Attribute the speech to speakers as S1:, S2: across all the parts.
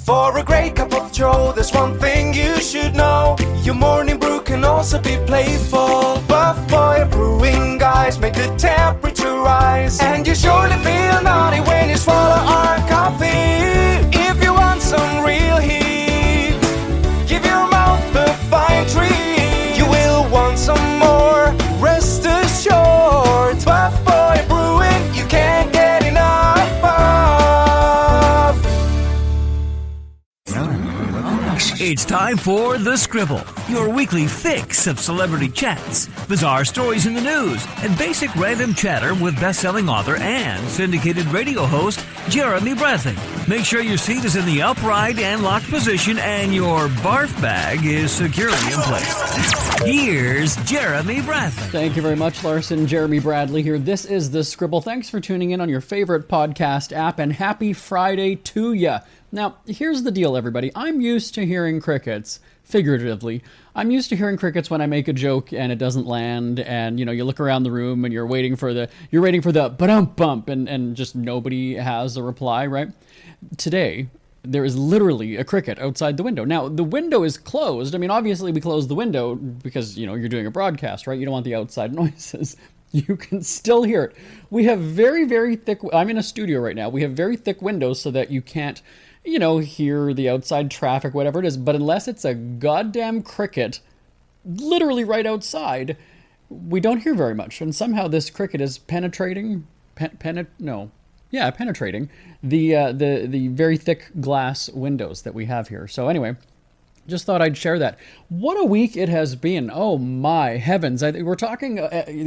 S1: For a great cup of joe, there's one thing you should know. Your morning brew can also be playful. Buff Boy Brewing guys make the temperature rise. And you surely feel naughty when you swallow our coffee. If you want some real heat, give your mouth a fine treat. You will want some more, rest assured. Buff Boy Brewing, you can't get enough of.
S2: It's time for The Scribble, your weekly fix of celebrity chats, bizarre stories in the news, and basic random chatter with best-selling author and syndicated radio host Jeremy Bradley. Make sure your seat is in the upright and locked position and your barf bag is securely in place. Here's Jeremy Bradley.
S3: Thank you very much, Larson. Jeremy Bradley here. This is The Scribble. Thanks for tuning in on your favorite podcast app, and happy Friday to ya. Now, here's the deal, everybody. I'm used to hearing crickets, figuratively. I'm used to hearing crickets when I make a joke and it doesn't land, and you look around the room and you're waiting for the ba-dum bump, and just nobody has a reply, right? Today, there is literally a cricket outside the window. Now, the window is closed. I mean, obviously we closed the window because, you're doing a broadcast, right? You don't want the outside noises. You can still hear it. We have very, very thick... I'm in a studio right now. We have very thick windows so that you can't, hear the outside traffic, whatever it is. But unless it's a goddamn cricket, literally right outside, we don't hear very much. And somehow this cricket is penetrating... penetrating the very thick glass windows that we have here. So anyway... just thought I'd share that. What a week it has been. Oh my heavens. We're talking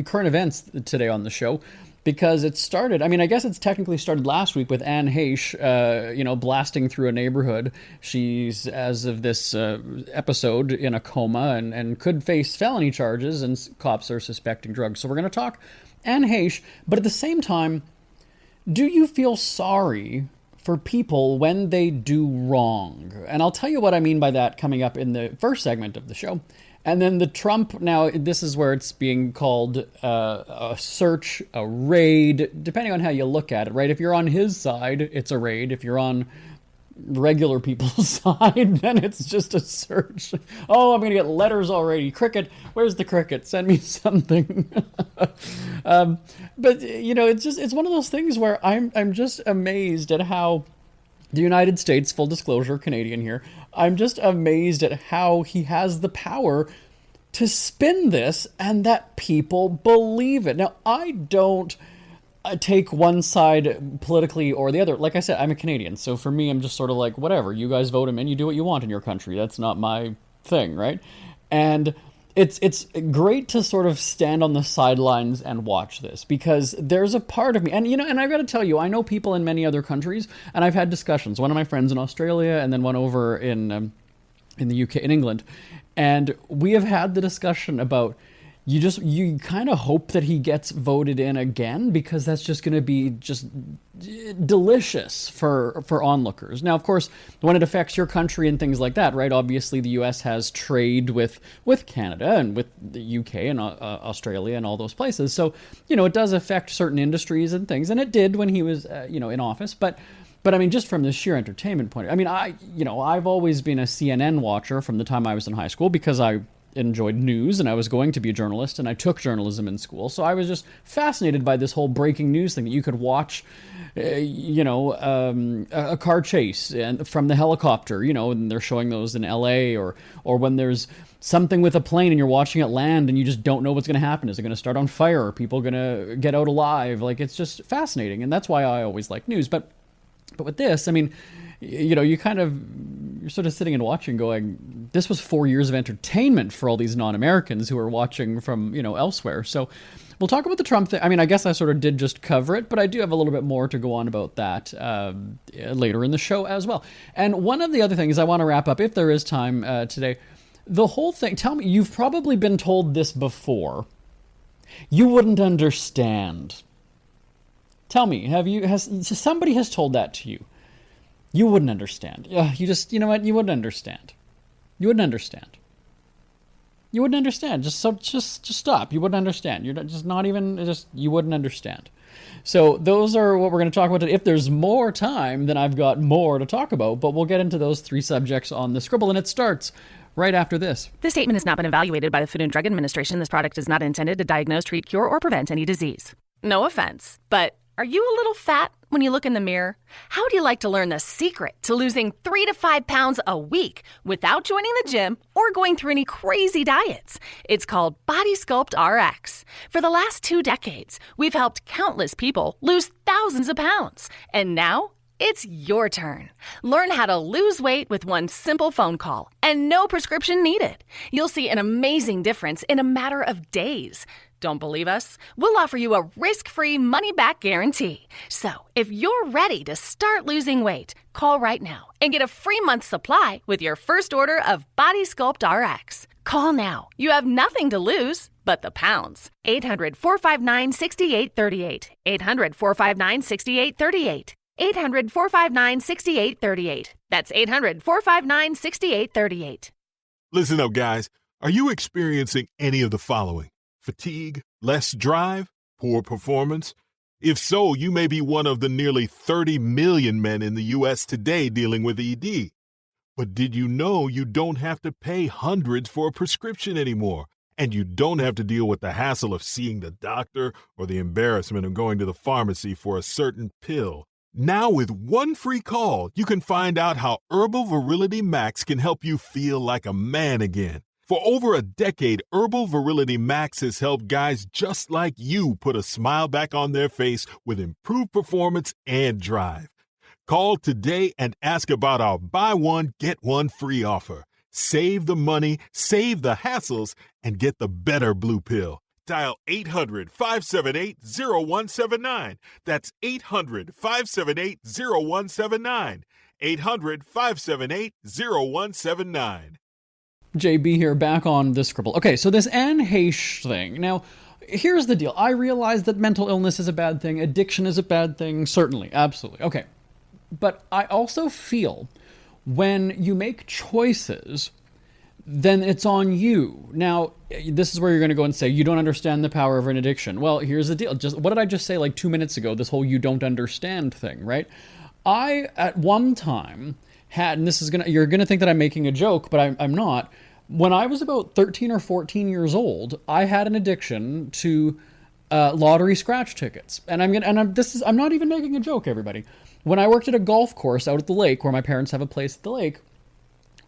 S3: current events today on the show because it started, I guess it's technically started last week with Anne Heche, blasting through a neighborhood. She's, as of this episode, in a coma and could face felony charges, and cops are suspecting drugs. So we're going to talk Anne Heche, but at the same time, do you feel sorry for people when they do wrong? And I'll tell you what I mean by that coming up in the first segment of the show. And then the Trump, now this is where it's being called a search, a raid, depending on how you look at it, right? If you're on his side, it's a raid. If you're on regular people's side, then it's just a search. Oh, I'm going to get letters already. Cricket, where's the cricket? Send me something. But it's one of those things where I'm just amazed at how the United States, full disclosure, Canadian here, I'm just amazed at how he has the power to spin this and that people believe it. Now, I don't take one side politically or the other. Like I said, I'm a Canadian, so for me, I'm just sort of like, whatever, you guys vote him in, you do what you want in your country. That's not my thing, right? And it's great to sort of stand on the sidelines and watch this, because there's a part of me, and and I've got to tell you, I know people in many other countries, and I've had discussions. One of my friends in Australia, and then one over in the UK, in England, and we have had the discussion about you kind of hope that he gets voted in again, because that's just going to be just delicious for onlookers. Now, of course, when it affects your country and things like that, right? Obviously, the U.S. has trade with Canada and with the U.K. and Australia and all those places. So, it does affect certain industries and things, and it did when he was, in office. But just from the sheer entertainment point, I've always been a CNN watcher from the time I was in high school, because I enjoyed news and I was going to be a journalist, and I took journalism in school. So I was just fascinated by this whole breaking news thing, that you could watch, a car chase and from the helicopter, and they're showing those in LA, or when there's something with a plane and you're watching it land and you just don't know what's going to happen. Is it going to start on fire? Are people going to get out alive? Like, it's just fascinating. And that's why I always like news. But with this, you're sort of sitting and watching going, this was 4 years of entertainment for all these non-Americans who are watching from, elsewhere. So we'll talk about the Trump thing. I guess I sort of did just cover it, but I do have a little bit more to go on about that later in the show as well. And one of the other things I want to wrap up, if there is time today, the whole thing, tell me, you've probably been told this before. You wouldn't understand. Tell me, somebody has told that to you? You wouldn't understand. You know what? You wouldn't understand. You wouldn't understand. You wouldn't understand. Just stop. You wouldn't understand. You're just not even, you wouldn't understand. So those are what we're going to talk about today. If there's more time, then I've got more to talk about, but we'll get into those 3 subjects on the Scribble, and it starts right after this.
S4: This statement has not been evaluated by the Food and Drug Administration. This product is not intended to diagnose, treat, cure, or prevent any disease. No offense, but are you a little fat when you look in the mirror? How would you like to learn the secret to losing 3 to 5 pounds a week without joining the gym or going through any crazy diets? It's called Body Sculpt RX. For the last 2 decades, we've helped countless people lose thousands of pounds. And now, it's your turn. Learn how to lose weight with one simple phone call and no prescription needed. You'll see an amazing difference in a matter of days. Don't believe us? We'll offer you a risk-free money-back guarantee. So, if you're ready to start losing weight, call right now and get a free month supply with your first order of Body Sculpt RX. Call now. You have nothing to lose but the pounds. 800-459-6838. 800-459-6838. 800-459-6838. That's 800-459-6838.
S5: Listen up, guys. Are you experiencing any of the following? Fatigue, less drive, poor performance? If so, you may be one of the nearly 30 million men in the U.S. today dealing with ED. But did you know you don't have to pay hundreds for a prescription anymore? And you don't have to deal with the hassle of seeing the doctor or the embarrassment of going to the pharmacy for a certain pill. Now with one free call, you can find out how Herbal Virility Max can help you feel like a man again. For over a decade, Herbal Virility Max has helped guys just like you put a smile back on their face with improved performance and drive. Call today and ask about our buy one, get one free offer. Save the money, save the hassles, and get the better blue pill. Dial 800-578-0179. That's 800-578-0179. 800-578-0179.
S3: JB here, back on the Scribble. Okay, so this Anne Heche thing. Now, here's the deal. I realize that mental illness is a bad thing. Addiction is a bad thing. Certainly. Absolutely. Okay. But I also feel when you make choices, then it's on you. Now, this is where you're going to go and say, you don't understand the power of an addiction. Well, here's the deal. What did I just say like 2 minutes ago? This whole you don't understand thing, right? I, at one time, had, and this is you're going to think that I'm making a joke, but I'm not. When I was about 13 or 14 years old, I had an addiction to lottery scratch tickets. And I'm not even making a joke, everybody. When I worked at a golf course out at the lake, where my parents have a place at the lake,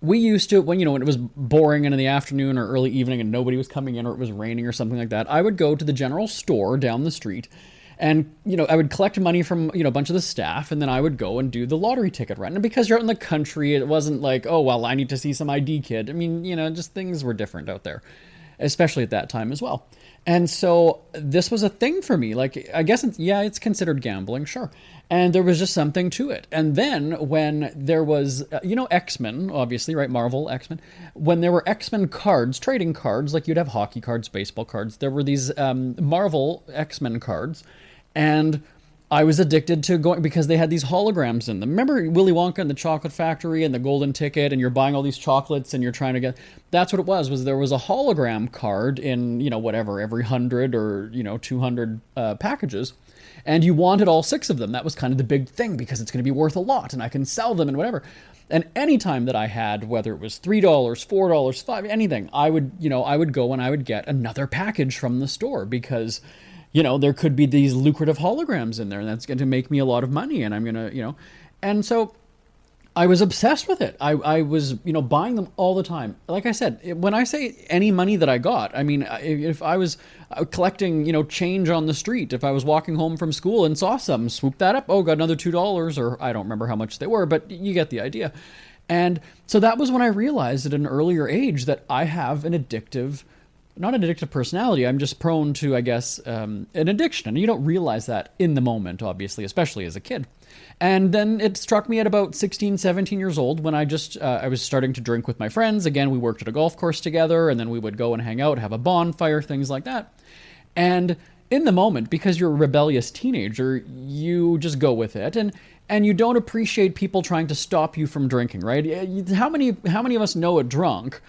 S3: we used to, when it was boring and in the afternoon or early evening and nobody was coming in or it was raining or something like that, I would go to the general store down the street and, I would collect money from, a bunch of the staff, and then I would go and do the lottery ticket run. And because you're out in the country, it wasn't like, oh, well, I need to see some ID kid. I mean, just things were different out there, especially at that time as well. And so this was a thing for me. Like, I guess it's considered gambling, sure. And there was just something to it. And then when there was, X-Men, obviously, right? Marvel, X-Men. When there were X-Men cards, trading cards, like you'd have hockey cards, baseball cards, there were these Marvel X-Men cards. And I was addicted to going, because they had these holograms in them. Remember Willy Wonka and the Chocolate Factory and the Golden Ticket, and you're buying all these chocolates and you're trying to get... That's what it was there was a hologram card in, whatever, every 100 or, 200 packages. And you wanted all 6 of them. That was kind of the big thing, because it's going to be worth a lot and I can sell them and whatever. And any time that I had, whether it was $3, $4, $5, anything, I would go and I would get another package from the store, because... there could be these lucrative holograms in there, and that's going to make me a lot of money, and I'm going to, And so I was obsessed with it. I was, buying them all the time. Like I said, when I say any money that I got, I mean, if I was collecting, change on the street, if I was walking home from school and saw something, swoop that up, oh, got another $2, or I don't remember how much they were, but you get the idea. And so that was when I realized at an earlier age that I have an not an addictive personality, I'm just prone to, I guess, an addiction. And you don't realize that in the moment, obviously, especially as a kid. And then it struck me at about 16, 17 years old when I was starting to drink with my friends. Again, we worked at a golf course together, and then we would go and hang out, have a bonfire, things like that. And in the moment, because you're a rebellious teenager, you just go with it. And you don't appreciate people trying to stop you from drinking, right? How many of us know a drunk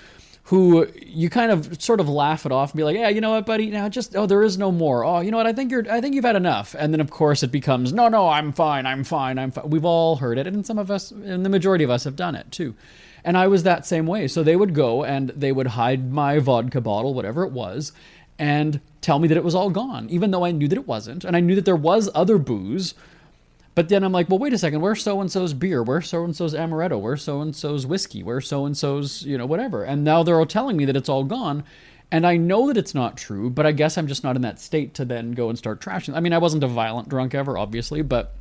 S3: who you kind of sort of laugh it off and be like, yeah, you know what, buddy, now just, oh, there is no more. Oh, you know what, I think you've had enough. And then of course it becomes, no, I'm fine. We've all heard it, and some of us, and the majority of us have done it too. And I was that same way. So they would go and they would hide my vodka bottle, whatever it was, and tell me that it was all gone, even though I knew that it wasn't. And I knew that there was other booze. But then I'm like, well, wait a second, where's so-and-so's beer? Where's so-and-so's amaretto? Where's so-and-so's whiskey? Where's so-and-so's, whatever? And now they're all telling me that it's all gone. And I know that it's not true, but I guess I'm just not in that state to then go and start trashing. I mean, I wasn't a violent drunk ever, obviously, but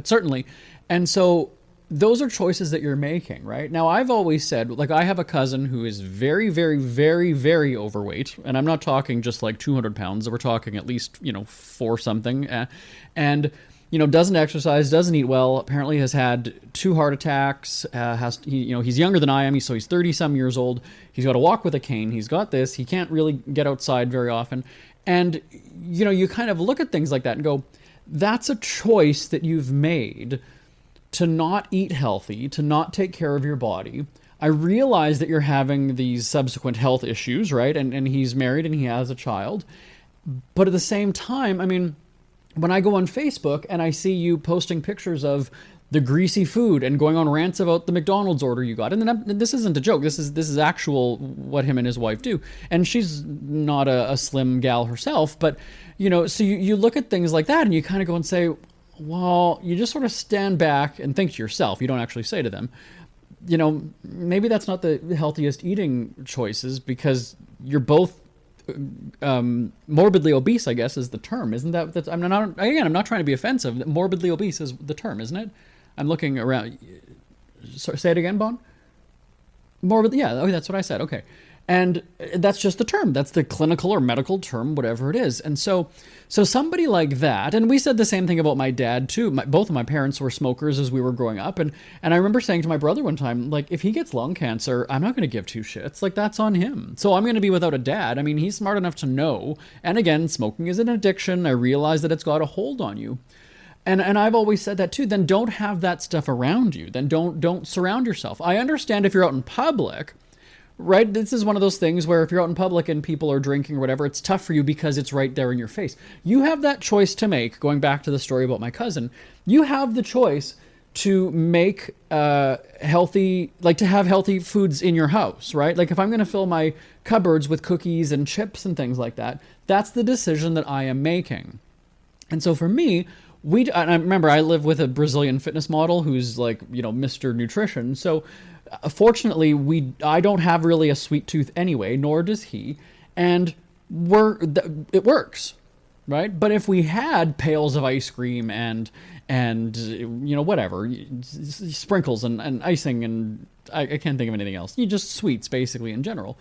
S3: certainly. And so those are choices that you're making, right? Now, I've always said, like, I have a cousin who is very, very, very, very overweight. And I'm not talking just like 200 pounds. We're talking at least, 4 something. And doesn't exercise, doesn't eat well, apparently has had 2 heart attacks, he's younger than I am, so he's 30 some years old. He's got to walk with a cane. He's got this. He can't really get outside very often. And, you kind of look at things like that and go, that's a choice that you've made to not eat healthy, to not take care of your body. I realize that you're having these subsequent health issues, right? And he's married and he has a child. But at the same time, I mean, when I go on Facebook and I see you posting pictures of the greasy food and going on rants about the McDonald's order you got, and then this isn't a joke. This is actual what him and his wife do, and she's not a slim gal herself, but so you look at things like that and you kind of go and say, well, you just sort of stand back and think to yourself. You don't actually say to them, maybe that's not the healthiest eating choices because you're both morbidly obese, I guess, is the term, isn't that? I'm not trying to be offensive. Morbidly obese is the term, isn't it? I'm looking around. Sorry, say it again, Bon. Morbid, yeah. Oh, that's what I said. Okay, and that's just the term. That's the clinical or medical term, whatever it is. And so somebody like that, and we said the same thing about my dad too. Both of my parents were smokers as we were growing up, and I remember saying to my brother one time, like, if he gets lung cancer, I'm not going to give 2 shits. Like, that's on him. So I'm going to be without a dad. I mean, he's smart enough to know. And again, smoking is an addiction. I realize that it's got a hold on you. And I've always said that too. Then don't have that stuff around you. Then don't surround yourself. I understand if you're out in public, right? This is one of those things where if you're out in public and people are drinking or whatever, it's tough for you because it's right there in your face. You have that choice to make. Going back to the story about my cousin, you have the choice to make healthy, like to have healthy foods in your house, right? Like if I'm going to fill my cupboards with cookies and chips and things like that, that's the decision that I am making. And so for me, I remember I live with a Brazilian fitness model who's like, Mr. Nutrition. So fortunately, I don't have really a sweet tooth anyway, nor does he. And it works, right? But if we had pails of ice cream and whatever, sprinkles and icing, and I can't think of anything else. Just sweets basically in general.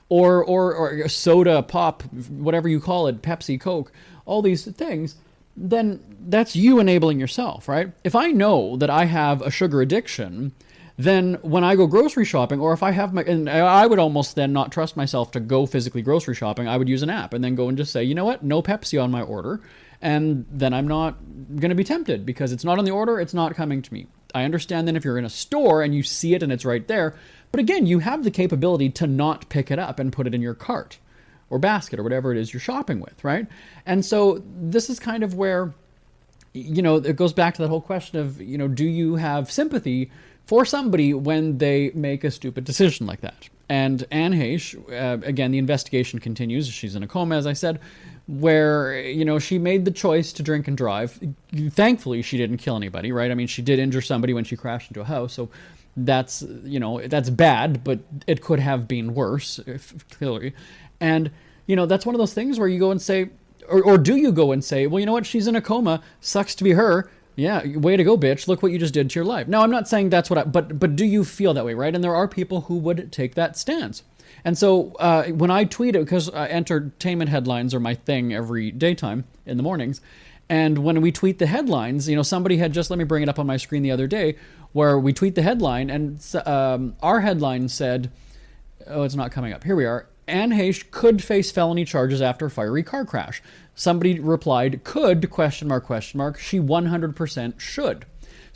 S3: Or soda, pop, whatever you call it, Pepsi, Coke, all these things, then that's you enabling yourself, right? If I know that I have a sugar addiction, then when I go grocery shopping, or if I have and I would almost then not trust myself to go physically grocery shopping, I would use an app and then go and just say, you know what, no Pepsi on my order. And then I'm not going to be tempted because it's not on the order, it's not coming to me. I understand then if you're in a store and you see it and it's right there, but again, you have the capability to not pick it up and put it in your cart or basket or whatever it is you're shopping with, right? And so this is kind of where, it goes back to that whole question of, do you have sympathy for somebody when they make a stupid decision like that? And Anne Heche, again, the investigation continues. She's in a coma, as I said, where, she made the choice to drink and drive. Thankfully, she didn't kill anybody, right? I mean, she did injure somebody when she crashed into a house. So that's, that's bad, but it could have been worse, clearly. And, that's one of those things where you go and say, or do you go and say, well, you know what? She's in a coma. Sucks to be her. Yeah, way to go, bitch. Look what you just did to your life. No, I'm not saying that's what but do you feel that way, right? And there are people who would take that stance. And so when I tweet it, because entertainment headlines are my thing every daytime in the mornings, and when we tweet the headlines, somebody had just, let me bring it up on my screen the other day, where we tweet the headline, and our headline said, oh, it's not coming up. Here we are. Anne Heche could face felony charges after fiery car crash. Somebody replied, could, ? She 100% should.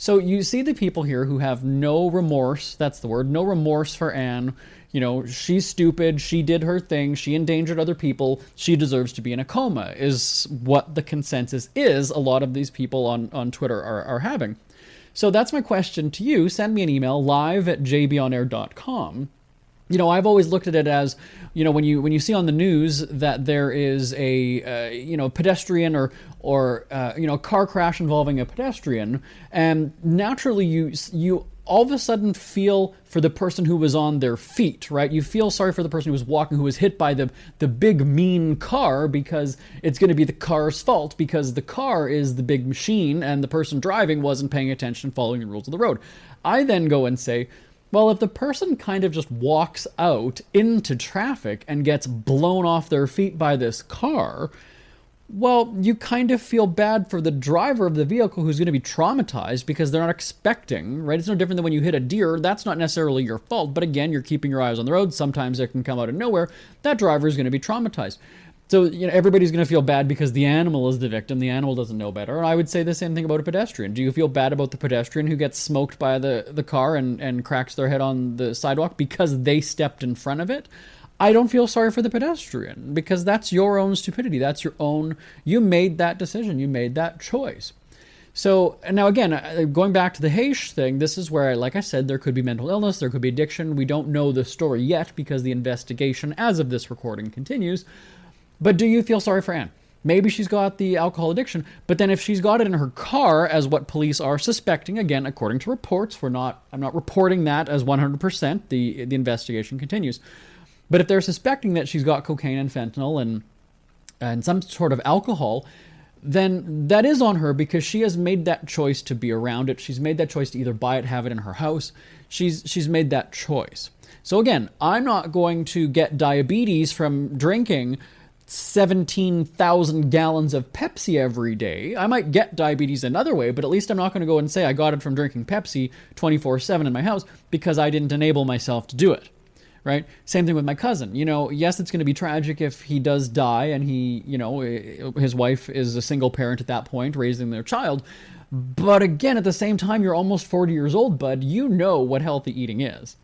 S3: So you see the people here who have no remorse, that's the word, no remorse for Anne. You know, she's stupid, she did her thing, she endangered other people, she deserves to be in a coma, is what the consensus is a lot of these people on Twitter are having. So that's my question to you. Send me an email, live@jbonair.com. You know, I've always looked at it as, you know, when you see on the news that there is a pedestrian or car crash involving a pedestrian, and naturally you all of a sudden feel for the person who was on their feet, right? You feel sorry for the person who was walking, who was hit by the big mean car, because it's going to be the car's fault, because the car is the big machine and the person driving wasn't paying attention, following the rules of the road. I then go and say, well, if the person kind of just walks out into traffic and gets blown off their feet by this car, well, you kind of feel bad for the driver of the vehicle who's going to be traumatized because they're not expecting, right? It's no different than when you hit a deer. That's not necessarily your fault, but again, you're keeping your eyes on the road. Sometimes it can come out of nowhere. That driver is going to be traumatized. So, you know, everybody's going to feel bad because the animal is the victim. The animal doesn't know better. And I would say the same thing about a pedestrian. Do you feel bad about the pedestrian who gets smoked by the car and cracks their head on the sidewalk because they stepped in front of it? I don't feel sorry for the pedestrian because that's your own stupidity. That's your own, you made that decision. You made that choice. So, and now again, going back to the Haish thing, this is where, like I said, there could be mental illness, there could be addiction. We don't know the story yet because the investigation as of this recording continues. But do you feel sorry for Anne? Maybe she's got the alcohol addiction, but then if she's got it in her car, as what police are suspecting, again, according to reports, I'm not reporting that as 100%, the investigation continues. But if they're suspecting that she's got cocaine and fentanyl and some sort of alcohol, then that is on her because she has made that choice to be around it. She's made that choice to either buy it, have it in her house. She's made that choice. So again, I'm not going to get diabetes from drinking 17,000 gallons of Pepsi every day. I might get diabetes another way, but at least I'm not going to go and say I got it from drinking Pepsi 24/7 in my house because I didn't enable myself to do it, right? Same thing with my cousin. You know, yes, it's going to be tragic if he does die and he, you know, his wife is a single parent at that point raising their child. But again, at the same time, you're almost 40 years old, bud. You know what healthy eating is.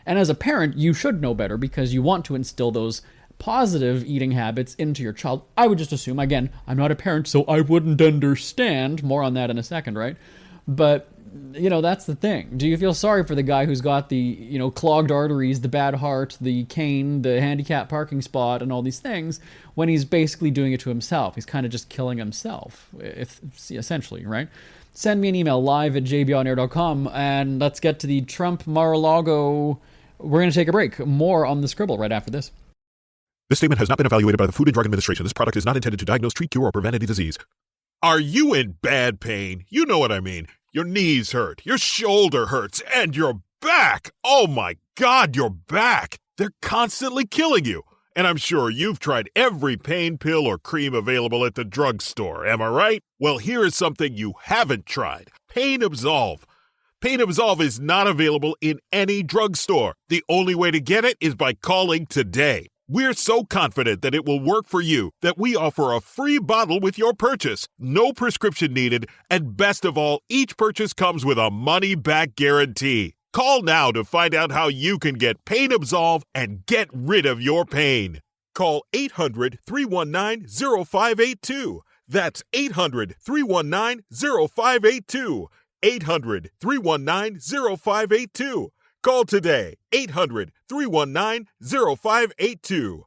S3: And as a parent, you should know better because you want to instill those positive eating habits into your child. I would just assume, again, I'm not a parent, so I wouldn't understand. More on that in a second, right? But, you know, that's the thing. Do you feel sorry for the guy who's got the, you know, clogged arteries, the bad heart, the cane, the handicap parking spot, and all these things, when he's basically doing it to himself? He's kind of just killing himself, essentially, right? Send me an email, live@jbonair.com, and let's get to the Trump Mar-a-Lago. We're going to take a break. More on the Scribble right after this.
S5: This statement has not been evaluated by the Food and Drug Administration. This product is not intended to diagnose, treat, cure, or prevent any disease. Are you in bad pain? You know what I mean. Your knees hurt, your shoulder hurts, and your back. Oh my God, your back. They're constantly killing you. And I'm sure you've tried every pain pill or cream available at the drugstore. Am I right? Well, here is something you haven't tried. Pain Absolve. Pain Absolve is not available in any drugstore. The only way to get it is by calling today. We're so confident that it will work for you that we offer a free bottle with your purchase, no prescription needed, and best of all, each purchase comes with a money-back guarantee. Call now to find out how you can get Pain Absolve and get rid of your pain. Call 800-319-0582. That's 800-319-0582. 800-319-0582. Call today, 800-319-0582.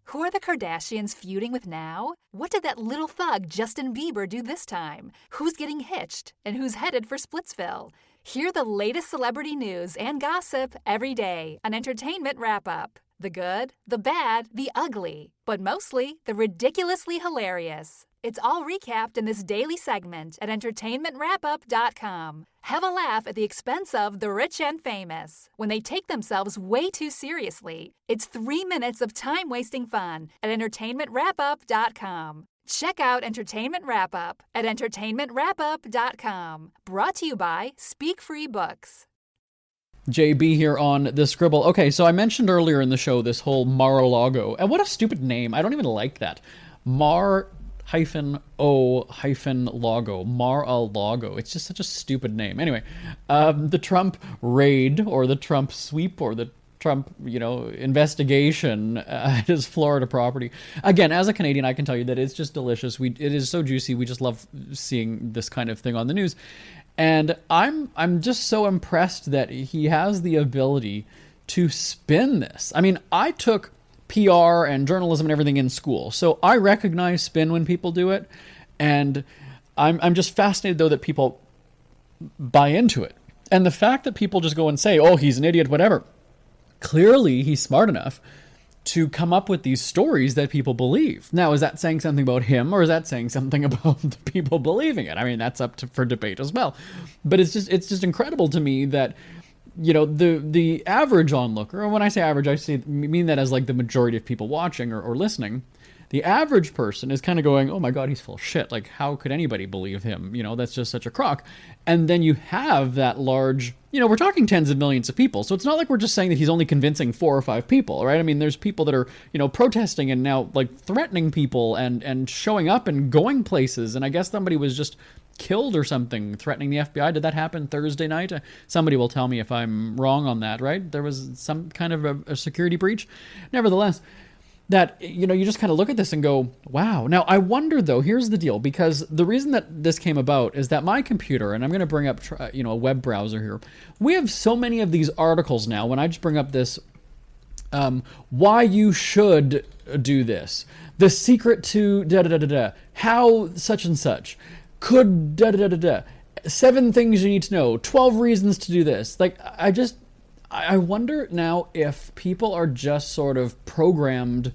S6: Who are the Kardashians feuding with now? What did that little thug Justin Bieber do this time? Who's getting hitched? And who's headed for Splitsville? Hear the latest celebrity news and gossip every day on Entertainment Wrap-Up. The good, the bad, the ugly, but mostly the ridiculously hilarious. It's all recapped in this daily segment at entertainmentwrapup.com. Have a laugh at the expense of the rich and famous when they take themselves way too seriously. It's 3 minutes of time-wasting fun at entertainmentwrapup.com. Check out Entertainment Wrap-Up at entertainmentwrapup.com. Brought to you by Speak Free Books.
S3: JB here on the Scribble. Okay, so I mentioned earlier in the show this whole Mar-a-Lago. And what a stupid name. I don't even like that. Mar-a-Lago. Mar-a-Lago. It's just such a stupid name. Anyway, the Trump raid or the Trump sweep or the Trump, investigation at his Florida property. Again, as a Canadian, I can tell you that it's just delicious. It is so juicy. We just love seeing this kind of thing on the news. And I'm just so impressed that he has the ability to spin this. I mean, I took PR and journalism and everything in school, so I recognize spin when people do it, and I'm just fascinated though that people buy into it. And the fact that people just go and say, "Oh, he's an idiot," whatever. Clearly, he's smart enough to come up with these stories that people believe. Now, is that saying something about him, or is that saying something about the people believing it? I mean, that's up for debate as well. But it's just incredible to me that, the average onlooker, and when I say average, I mean that as like the majority of people watching or listening. The average person is kind of going, "Oh my God, he's full of shit. Like, how could anybody believe him? That's just such a crock." And then you have that large, we're talking tens of millions of people. So it's not like we're just saying that he's only convincing 4 or 5 people, right? I mean, there's people that are, protesting and now like threatening people and showing up and going places. And I guess somebody was just killed or something, threatening the FBI. Did that happen Thursday night? Somebody will tell me if I'm wrong on that, right? There was some kind of a security breach. Nevertheless, that, you just kind of look at this and go, wow. Now, I wonder, though, here's the deal, because the reason that this came about is that my computer, and I'm going to bring up, a web browser here. We have so many of these articles now. When I just bring up this, why you should do this, the secret to da-da-da-da-da, how such and such, could da-da-da-da-da, 7 things you need to know, 12 reasons to do this. Like, I wonder now if people are just sort of programmed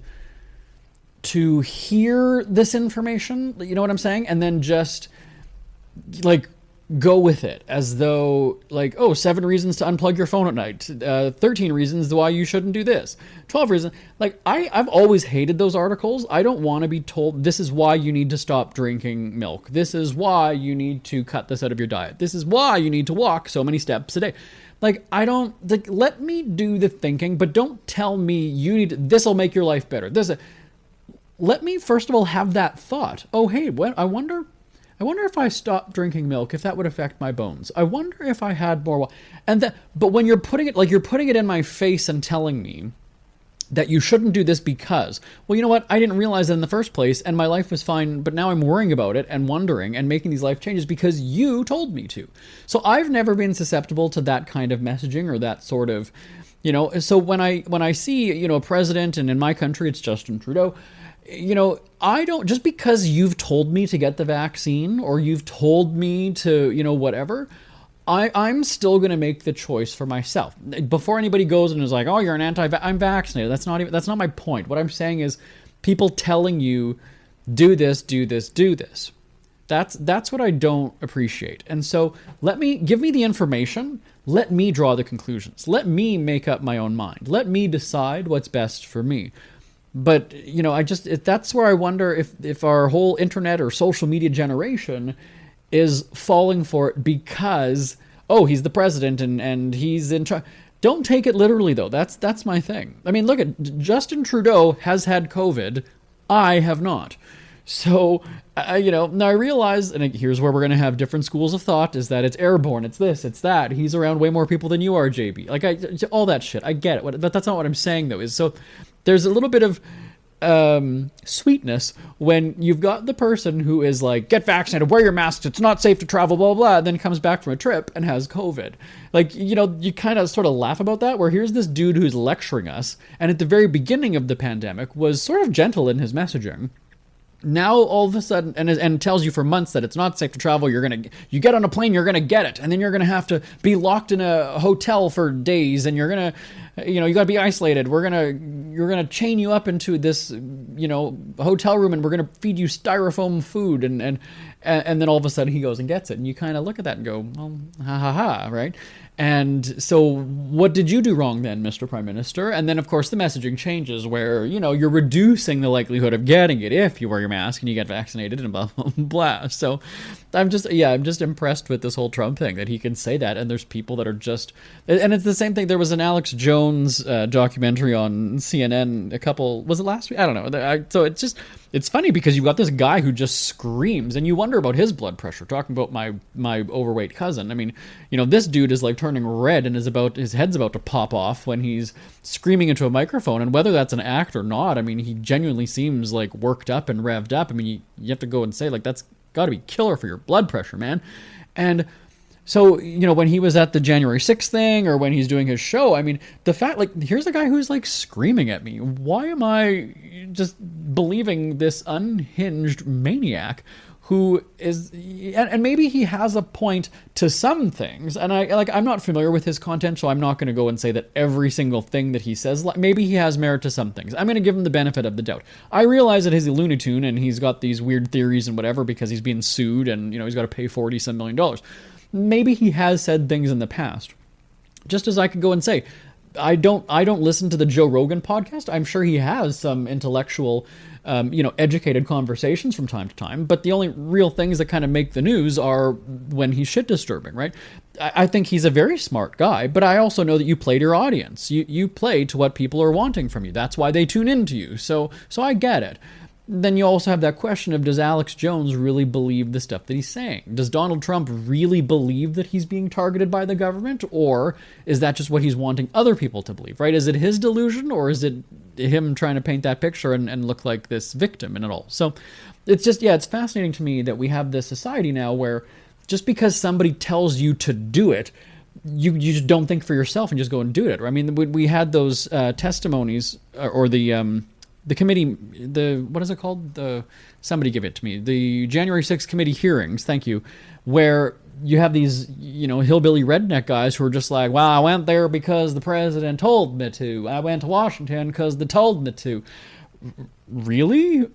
S3: to hear this information, you know what I'm saying? And then just, like, go with it as though, like, 7 reasons to unplug your phone at night, 13 reasons why you shouldn't do this, 12 reasons. Like, I've always hated those articles. I don't want to be told, this is why you need to stop drinking milk. This is why you need to cut this out of your diet. This is why you need to walk so many steps a day. Like, let me do the thinking, but don't tell me this will make your life better. Let me, first of all, have that thought. Oh, hey, I wonder if I stopped drinking milk, if that would affect my bones. I wonder if I had more. But when you're putting it in my face and telling me that you shouldn't do this because, well, you know what? I didn't realize that in the first place, and my life was fine, but now I'm worrying about it and wondering and making these life changes because you told me to. So I've never been susceptible to that kind of messaging or that sort of, so when I see, a president, and in my country it's Justin Trudeau, I don't, just because you've told me to get the vaccine or you've told me to, whatever, I'm still going to make the choice for myself. Before anybody goes and is like, "Oh, you're an I'm vaccinated." That's not my point. What I'm saying is people telling you, do this, do this, do this. That's what I don't appreciate. And so give me the information. Let me draw the conclusions. Let me make up my own mind. Let me decide what's best for me. But, that's where I wonder if our whole internet or social media generation is falling for it because, he's the president and he's in charge. Don't take it literally, though. That's my thing. I mean, look at Justin Trudeau has had COVID. I have not. So, now I realize, and here's where we're going to have different schools of thought, is that it's airborne, it's this, it's that. He's around way more people than you are, JB. Like, all that shit. I get it. But that's not what I'm saying, though. So there's a little bit of sweetness when you've got the person who is like, get vaccinated, wear your masks, it's not safe to travel, blah, blah, blah, and then comes back from a trip and has COVID. Like, you kind of sort of laugh about that, where here's this dude who's lecturing us, and at the very beginning of the pandemic was sort of gentle in his messaging. Now all of a sudden, and tells you for months that it's not safe to travel. You get on a plane, you're gonna get it, and then you're gonna have to be locked in a hotel for days, and you're gonna, you gotta be isolated. You're gonna chain you up into this, hotel room, and we're gonna feed you styrofoam food, and then all of a sudden he goes and gets it, and you kind of look at that and go, well, ha ha ha, right? And so what did you do wrong then, Mr. Prime Minister? And then, of course, the messaging changes where, you're reducing the likelihood of getting it if you wear your mask and you get vaccinated and blah, blah, blah. So I'm just impressed with this whole Trump thing, that he can say that. And there's people that are just, and it's the same thing. There was an Alex Jones documentary on CNN was it last week? I don't know. So it's just, it's funny because you've got this guy who just screams, and you wonder about his blood pressure. Talking about my overweight cousin. I mean, this dude is like turning red and his head's about to pop off when he's screaming into a microphone. And whether that's an act or not, I mean, he genuinely seems like worked up and revved up. I mean, you have to go and say, like, that's got to be killer for your blood pressure, man. And so, when he was at the January 6th thing, or when he's doing his show, I mean, the fact, like, here's a guy who's, like, screaming at me. Why am I just believing this unhinged maniac who is, and maybe he has a point to some things, and I'm not familiar with his content, so I'm not going to go and say that every single thing that he says, like, maybe he has merit to some things. I'm going to give him the benefit of the doubt. I realize that he's a Looney Tune, and he's got these weird theories and whatever, because he's being sued, and, he's got to pay $40-some million. Maybe he has said things in the past. Just as I could go and say, I don't listen to the Joe Rogan podcast. I'm sure he has some intellectual, educated conversations from time to time. But the only real things that kind of make the news are when he's shit disturbing, right? I think he's a very smart guy, but I also know that you play to your audience. You play to what people are wanting from you. That's why they tune into you. So I get it. Then you also have that question of, does Alex Jones really believe the stuff that he's saying? Does Donald Trump really believe that he's being targeted by the government? Or is that just what he's wanting other people to believe, right? Is it his delusion, or is it him trying to paint that picture and look like this victim in it all? So it's just, it's fascinating to me that we have this society now where just because somebody tells you to do it, you just don't think for yourself and just go and do it. I mean, we had those testimonies, or the committee, what is it called? Somebody give it to me. The January 6th committee hearings, thank you, where you have these, hillbilly redneck guys who are just like, well, I went there because the president told me to. I went to Washington because they told me to. Really?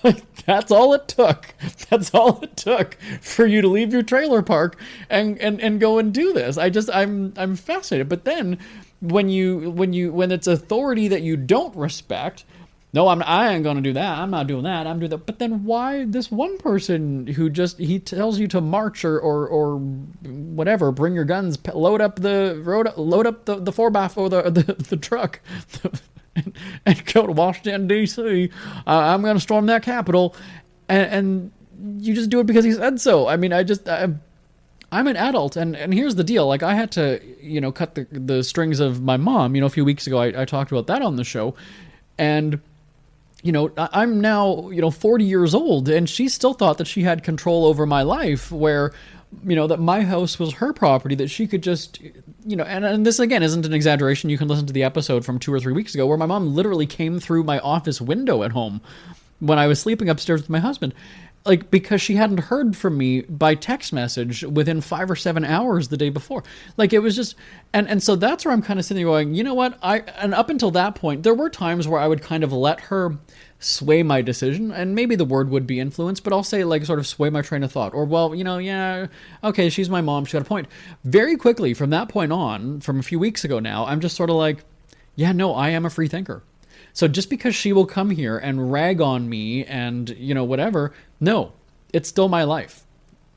S3: Like, that's all it took. That's all it took for you to leave your trailer park and go and do this. I'm fascinated. But then when it's authority that you don't respect, no, I ain't going to do that. I'm not doing that. I'm doing that. But then why this one person who he tells you to march or whatever, bring your guns, load up the 4x4 or the truck and go to Washington, D.C. I'm going to storm that Capitol. And you just do it because he said so. I mean, I'm an adult, and here's the deal. Like, I had to, cut the strings of my mom. A few weeks ago, I talked about that on the show. And I'm now, 40 years old, and she still thought that she had control over my life, where, that my house was her property, that she could just, and this, again, isn't an exaggeration. You can listen to the episode from 2 or 3 weeks ago where my mom literally came through my office window at home when I was sleeping upstairs with my husband. Like, because she hadn't heard from me by text message within 5 or 7 hours the day before. Like, it was just, and so that's where I'm kind of sitting there going, you know what? And up until that point, there were times where I would kind of let her sway my decision, and maybe the word would be influence, but I'll say, like, sort of sway my train of thought. Or, well, yeah, okay, she's my mom, she got a point. Very quickly, from that point on, from a few weeks ago now, I'm just sort of like, yeah, no, I am a free thinker. So just because she will come here and rag on me and, whatever, no, it's still my life.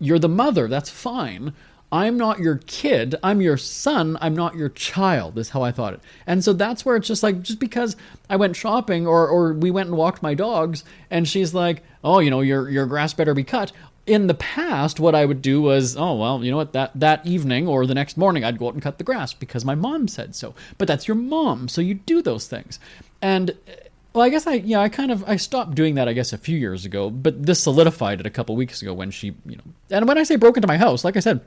S3: You're the mother, that's fine. I'm not your kid, I'm your son, I'm not your child, is how I thought it. And so that's where it's just like, just because I went shopping or we went and walked my dogs, and she's like, oh, your grass better be cut. In the past, what I would do was, oh, well, you know what, that evening or the next morning, I'd go out and cut the grass because my mom said so. But that's your mom, so you do those things. And, well, I guess I stopped doing that, I guess, a few years ago, but this solidified it a couple weeks ago when she, and when I say broke into my house, like I said,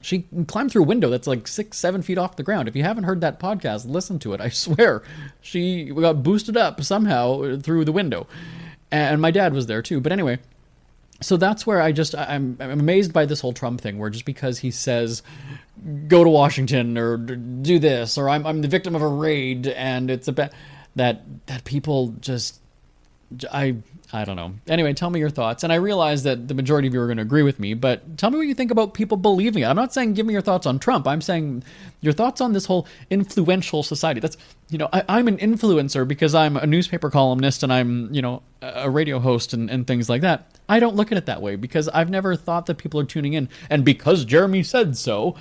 S3: she climbed through a window that's like 6-7 feet off the ground. If you haven't heard that podcast, listen to it. I swear, she got boosted up somehow through the window. And my dad was there too. But anyway, so that's where I'm amazed by this whole Trump thing, where just because he says, go to Washington or do this, or I'm the victim of a raid, and it's that people just, I don't know. Anyway, tell me your thoughts. And I realize that the majority of you are going to agree with me, but tell me what you think about people believing it. I'm not saying give me your thoughts on Trump. I'm saying your thoughts on this whole influential society. That's, I'm an influencer because I'm a newspaper columnist and I'm, a radio host and things like that. I don't look at it that way because I've never thought that people are tuning in. And because Jeremy said so,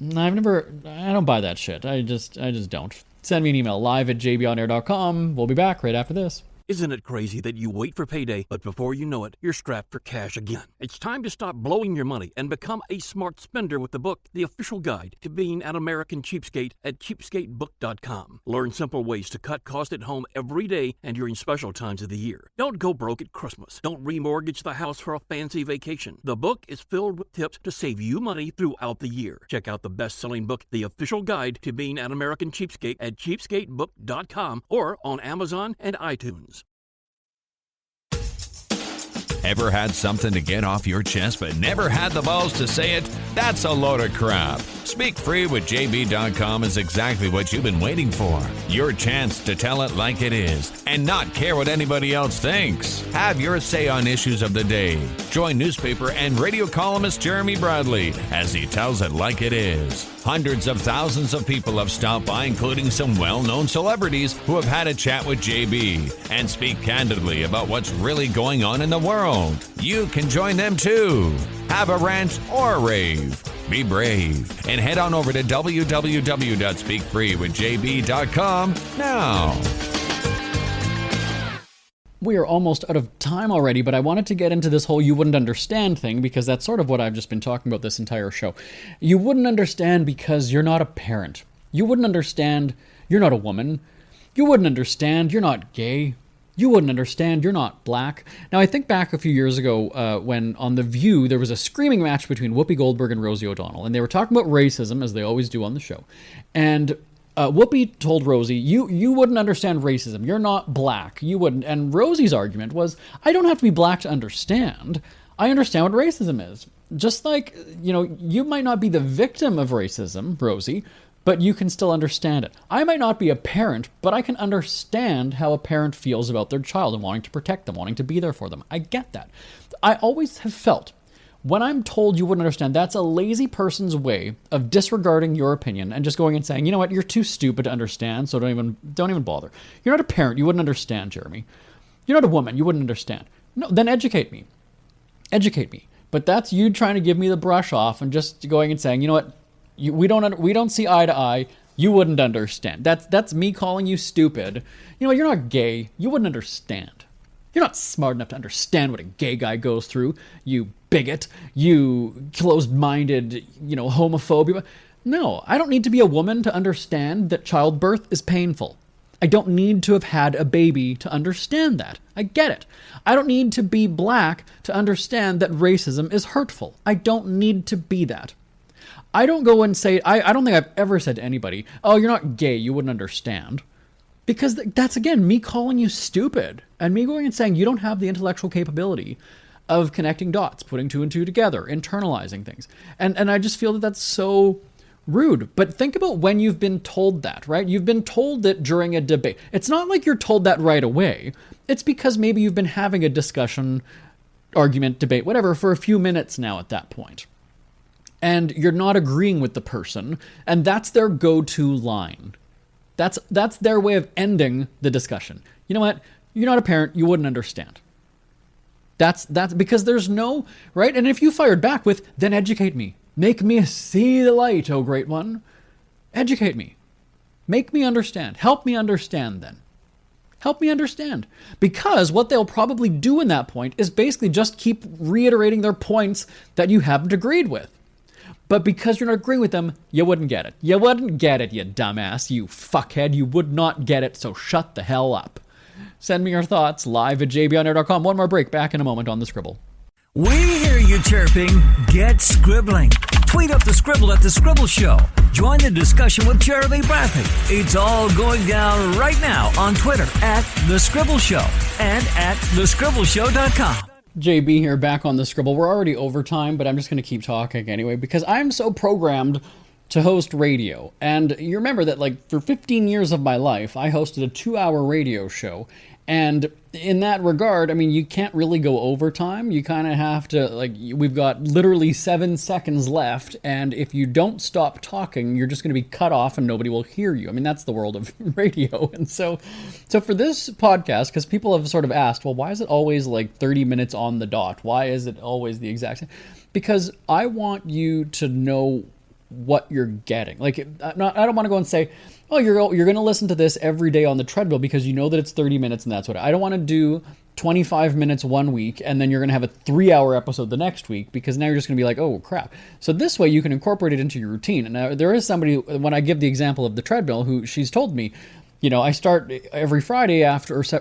S3: I don't buy that shit. I just don't. Send me an email, live@jbonair.com. We'll be back right after this.
S7: Isn't it crazy that you wait for payday, but before you know it, you're strapped for cash again? It's time to stop blowing your money and become a smart spender with the book, The Official Guide to Being an American Cheapskate at cheapskatebook.com. Learn simple ways to cut costs at home every day and during special times of the year. Don't go broke at Christmas. Don't remortgage the house for a fancy vacation. The book is filled with tips to save you money throughout the year. Check out the best-selling book, The Official Guide to Being an American Cheapskate at cheapskatebook.com or on Amazon and iTunes.
S8: Ever had something to get off your chest but never had the balls to say it? That's a load of crap. Speak Free with JB.com is exactly what you've been waiting for. Your chance to tell it like it is and not care what anybody else thinks. Have your say on issues of the day. Join newspaper and radio columnist Jeremy Bradley as he tells it like it is. Hundreds of thousands of people have stopped by, including some well-known celebrities who have had a chat with JB and speak candidly about what's really going on in the world. You can join them too. Have a rant or a rave. Be brave and head on over to www.speakfreewithjb.com now.
S3: We are almost out of time already, but I wanted to get into this whole you wouldn't understand thing because that's sort of what I've just been talking about this entire show. You wouldn't understand because you're not a parent. You wouldn't understand you're not a woman. You wouldn't understand you're not gay. You wouldn't understand you're not black. Now, I think back a few years ago when on The View there was a screaming match between Whoopi Goldberg and Rosie O'Donnell, and they were talking about racism, as they always do on the show. And Whoopi told Rosie, you wouldn't understand racism. You're not black. You wouldn't. And Rosie's argument was, I don't have to be black to understand. I understand what racism is. Just like, you might not be the victim of racism, Rosie, but you can still understand it. I might not be a parent, but I can understand how a parent feels about their child and wanting to protect them, wanting to be there for them. I get that. I always have felt when I'm told you wouldn't understand, that's a lazy person's way of disregarding your opinion and just going and saying, you know what, you're too stupid to understand, so don't even bother. You're not a parent, you wouldn't understand, Jeremy. You're not a woman, you wouldn't understand. No, then educate me. Educate me. But that's you trying to give me the brush off and just going and saying, you know what, we don't see eye to eye, you wouldn't understand. That's me calling you stupid. You know, you're not gay, you wouldn't understand. You're not smart enough to understand what a gay guy goes through, you bigot, you closed-minded, homophobia. No, I don't need to be a woman to understand that childbirth is painful. I don't need to have had a baby to understand that. I get it. I don't need to be black to understand that racism is hurtful. I don't need to be that. I don't go and say, I don't think I've ever said to anybody, oh, you're not gay, you wouldn't understand. Because that's, again, me calling you stupid and me going and saying you don't have the intellectual capability of connecting dots, putting two and two together, internalizing things. And I just feel that that's so rude. But think about when you've been told that, right? You've been told that during a debate. It's not like you're told that right away. It's because maybe you've been having a discussion, argument, debate, whatever, for a few minutes now at that point. And you're not agreeing with the person, and that's their go-to line. That's their way of ending the discussion. You know what? You're not a parent. You wouldn't understand. That's because there's no, right? And if you fired back with, then educate me. Make me see the light, oh great one. Educate me. Make me understand. Help me understand then. Help me understand. Because what they'll probably do in that point is basically just keep reiterating their points that you haven't agreed with. But because you're not agreeing with them, you wouldn't get it. You wouldn't get it, you dumbass, you fuckhead. You would not get it, so shut the hell up. Send me your thoughts live at jbonair.com. One more break. Back in a moment on The Scribble.
S2: We hear you chirping. Get scribbling. Tweet up The Scribble at The Scribble Show. Join the discussion with Jeremy Bradley. It's all going down right now on Twitter at The Scribble Show and at thescribbleshow.com.
S3: JB here, back on The Scribble. We're already over time, but I'm just going to keep talking anyway, because I'm so programmed to host radio. And you remember that, for 15 years of my life, I hosted a 2-hour radio show. And in that regard, I mean, you can't really go overtime. You kind of have to, we've got literally 7 seconds left, and if you don't stop talking, you're just going to be cut off and nobody will hear you. I mean, that's the world of radio. And so for this podcast, because people have sort of asked, well, why is it always 30 minutes on the dot? Why is it always the exact same? Because I want you to know what you're getting. Like, I don't want to go and say, oh, you're going to listen to this every day on the treadmill because you know that it's 30 minutes and that's what I don't want to do 25 minutes one week and then you're going to have a 3-hour episode the next week because now you're just going to be like, oh crap. So this way you can incorporate it into your routine. And now there is somebody, when I give the example of the treadmill, who she's told me, you know, I start every Friday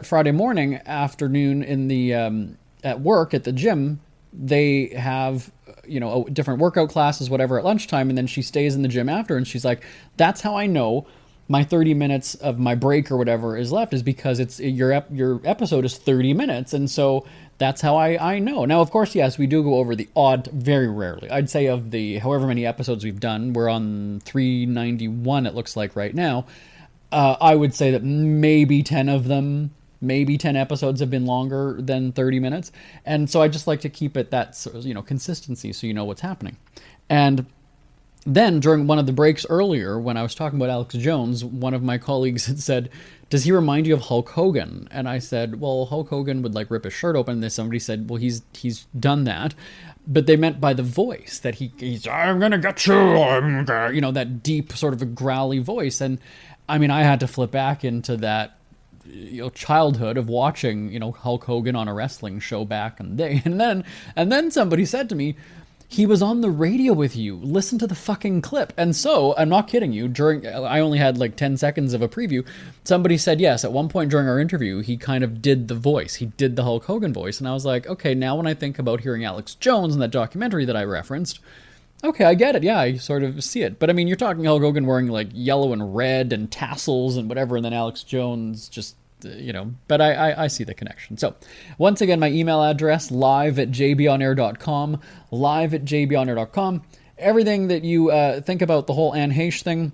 S3: Friday morning, afternoon in the, at work at the gym, they have, you know, different workout classes, whatever, at lunchtime. And then she stays in the gym after. And she's like, that's how I know my 30 minutes of my break or whatever is left, is because it's your episode is 30 minutes. And so that's how I know. Now, of course, yes, we do go over the odd, very rarely. I'd say of the however many episodes we've done, we're on 391, it looks like right now. I would say that maybe 10 of them, maybe 10 episodes have been longer than 30 minutes. And so I just like to keep it that, you know, consistency so you know what's happening. And then during one of the breaks earlier, when I was talking about Alex Jones, one of my colleagues had said, does he remind you of Hulk Hogan? And I said, well, Hulk Hogan would like rip his shirt open. And then somebody said, well, he's done that. But they meant by the voice that he's, I'm going to get you, you know, that deep sort of a growly voice. And I mean, I had to flip back into that, you know, childhood of watching, you know, Hulk Hogan on a wrestling show back in the day. And then somebody said to me, he was on the radio with you. Listen to the fucking clip. And so, I'm not kidding you, I only had like 10 seconds of a preview. Somebody said, yes, at one point during our interview, he kind of did the voice. He did the Hulk Hogan voice. And I was like, okay, now when I think about hearing Alex Jones in that documentary that I referenced, okay, I get it. Yeah, I sort of see it. But I mean, you're talking Hulk Hogan wearing like yellow and red and tassels and whatever, and then Alex Jones just, you know, but I see the connection. So once again, my email address, live@jbonair.com, live@jbonair.com. Everything that you think about the whole Anne Heche thing,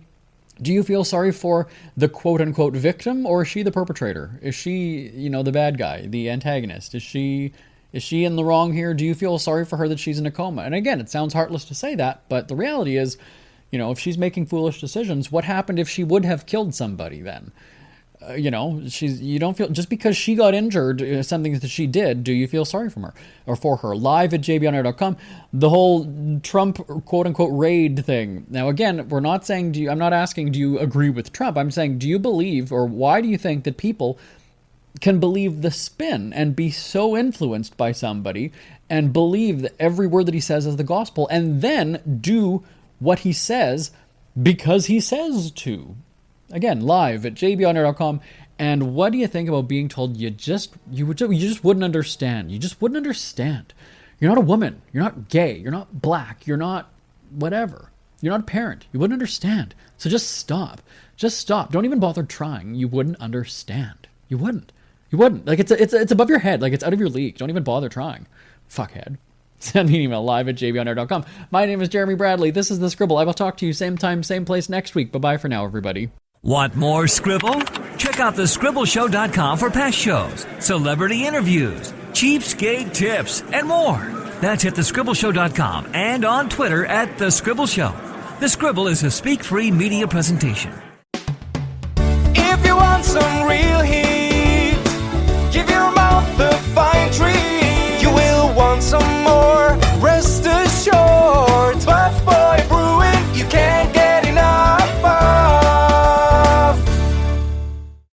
S3: do you feel sorry for the quote-unquote victim, or is she the perpetrator? Is she, you know, the bad guy, the antagonist? Is she in the wrong here? Do you feel sorry for her that she's in a coma? And again, it sounds heartless to say that, but the reality is, you know, if she's making foolish decisions, what happened if she would have killed somebody then? You know, you don't feel, just because she got injured, something that she did, do you feel sorry for her or for her? Live@jbonair.com. The whole Trump quote unquote raid thing. Now, again, we're not saying, I'm not asking, do you agree with Trump? I'm saying, do you believe, or why do you think that people can believe the spin and be so influenced by somebody and believe that every word that he says is the gospel and then do what he says because he says to? Again, live@jbonair.com. And what do you think about being told you just wouldn't understand? You just wouldn't understand. You're not a woman. You're not gay. You're not black. You're not whatever. You're not a parent. You wouldn't understand. So just stop. Just stop. Don't even bother trying. You wouldn't understand. You wouldn't. You wouldn't. Like, it's above your head. Like, it's out of your league. Don't even bother trying. Fuckhead. Send me an email, live@jbonair.com. My name is Jeremy Bradley. This is The Scribble. I will talk to you same time, same place next week. Bye-bye for now, everybody.
S2: Want more Scribble? Check out thescribbleshow.com for past shows, celebrity interviews, cheapskate tips, and more. That's at thescribbleshow.com and on Twitter @thescribbleshow. The Scribble is a speak-free media presentation.
S1: If you want some real